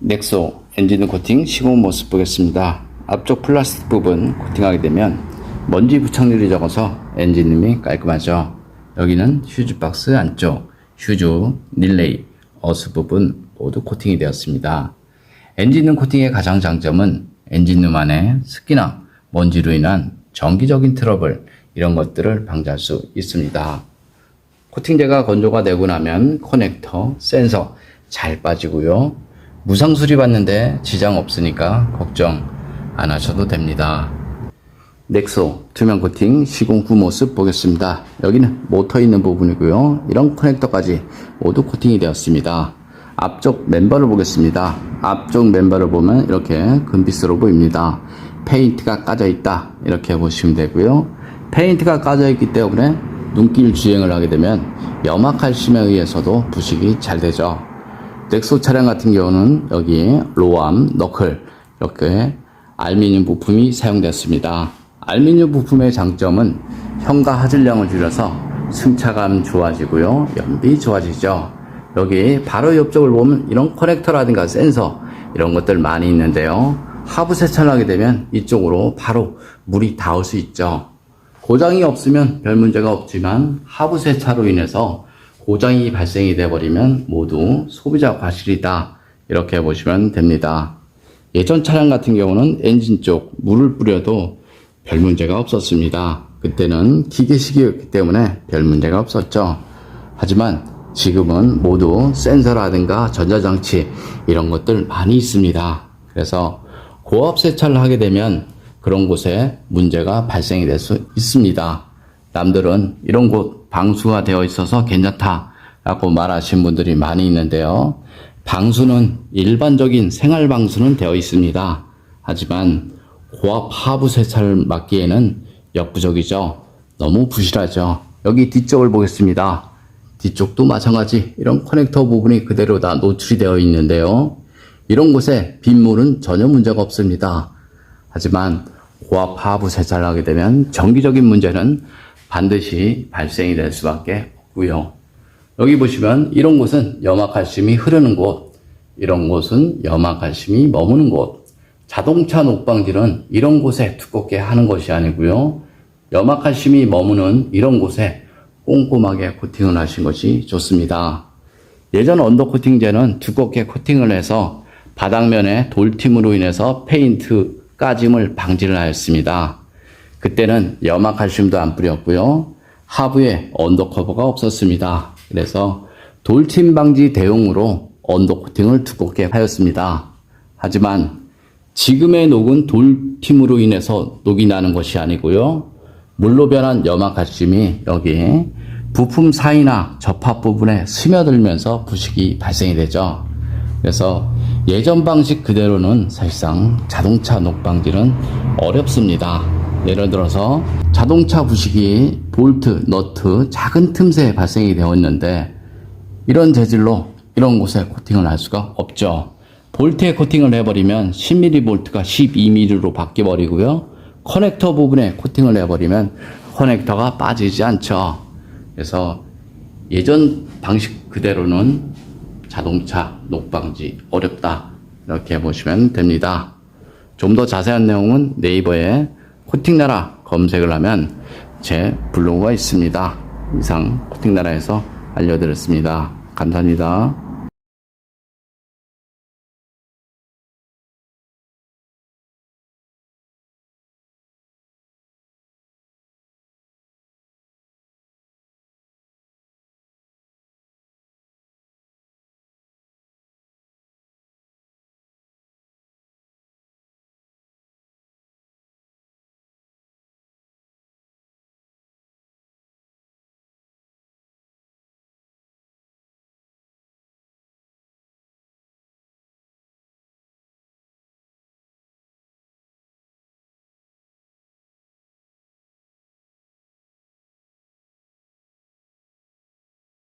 넥소 엔진 코팅 시공 모습 보겠습니다. 앞쪽 플라스틱 부분 코팅하게 되면 먼지 부착률이 적어서 엔진음이 깔끔하죠. 여기는 휴즈 박스 안쪽, 휴즈, 릴레이, 어스 부분 모두 코팅이 되었습니다. 엔진음 코팅의 가장 장점은 엔진음 안에 습기나 먼지로 인한 정기적인 트러블, 이런 것들을 방지할 수 있습니다. 코팅제가 건조가 되고 나면 커넥터, 센서 잘 빠지고요. 무상 수리받는데 지장 없으니까 걱정 안 하셔도 됩니다. 넥소 투명 코팅 시공 후 모습 보겠습니다. 여기는 모터 있는 부분이고요. 이런 커넥터까지 모두 코팅이 되었습니다. 앞쪽 멤버를 보겠습니다. 앞쪽 멤버를 보면 이렇게 금빛으로 보입니다. 페인트가 까져 있다, 이렇게 보시면 되고요. 페인트가 까져 있기 때문에 눈길 주행을 하게 되면 염화칼슘에 의해서도 부식이 잘 되죠. 넥소 차량 같은 경우는 여기 로암, 너클 이렇게 알루미늄 부품이 사용됐습니다. 알루미늄 부품의 장점은 현가 하질량을 줄여서 승차감 좋아지고요, 연비 좋아지죠. 여기 바로 옆쪽을 보면 이런 커넥터라든가 센서 이런 것들 많이 있는데요. 하부 세차를 하게 되면 이쪽으로 바로 물이 닿을 수 있죠. 고장이 없으면 별 문제가 없지만 하부 세차로 인해서 고장이 발생이 되어버리면 모두 소비자 과실이다, 이렇게 보시면 됩니다. 예전 차량 같은 경우는 엔진 쪽 물을 뿌려도 별 문제가 없었습니다. 그때는 기계식이었기 때문에 별 문제가 없었죠. 하지만 지금은 모두 센서라든가 전자장치 이런 것들 많이 있습니다. 그래서 고압 세차를 하게 되면 그런 곳에 문제가 발생이 될 수 있습니다. 남들은 이런 곳 방수가 되어 있어서 괜찮다라고 말하시는 분들이 많이 있는데요. 방수는 일반적인 생활 방수는 되어 있습니다. 하지만 고압 하부 세차를 막기에는 역부족이죠. 너무 부실하죠. 여기 뒤쪽을 보겠습니다. 뒤쪽도 마찬가지 이런 커넥터 부분이 그대로 다 노출이 되어 있는데요. 이런 곳에 빗물은 전혀 문제가 없습니다. 하지만 고압 하부 세차를 하게 되면 정기적인 문제는 반드시 발생이 될 수밖에 없고요. 여기 보시면 이런 곳은 염화칼슘이 흐르는 곳, 이런 곳은 염화칼슘이 머무는 곳. 자동차 녹방질은 이런 곳에 두껍게 하는 것이 아니고요. 염화칼슘이 머무는 이런 곳에 꼼꼼하게 코팅을 하신 것이 좋습니다. 예전 언더코팅제는 두껍게 코팅을 해서 바닥면에 돌팀으로 인해서 페인트 까짐을 방지를 하였습니다. 그때는 염화칼슘도 안 뿌렸고요. 하부에 언더커버가 없었습니다. 그래서 돌팀 방지 대용으로 언더코팅을 두껍게 하였습니다. 하지만 지금의 녹은 돌팀으로 인해서 녹이 나는 것이 아니고요. 물로 변한 염화칼슘이 여기 부품 사이나 접합 부분에 스며들면서 부식이 발생이 되죠. 그래서 예전 방식 그대로는 사실상 자동차 녹방질은 어렵습니다. 예를 들어서 자동차 부식이 볼트, 너트, 작은 틈새에 발생이 되어 있는데 이런 재질로 이런 곳에 코팅을 할 수가 없죠. 볼트에 코팅을 해버리면 10mm 볼트가 12mm로 바뀌어버리고요. 커넥터 부분에 코팅을 해버리면 커넥터가 빠지지 않죠. 그래서 예전 방식 그대로는 자동차 녹방지 어렵다, 이렇게 보시면 됩니다. 좀 더 자세한 내용은 네이버에 코팅나라 검색을 하면 제 블로그가 있습니다. 이상 코팅나라에서 알려드렸습니다. 감사합니다.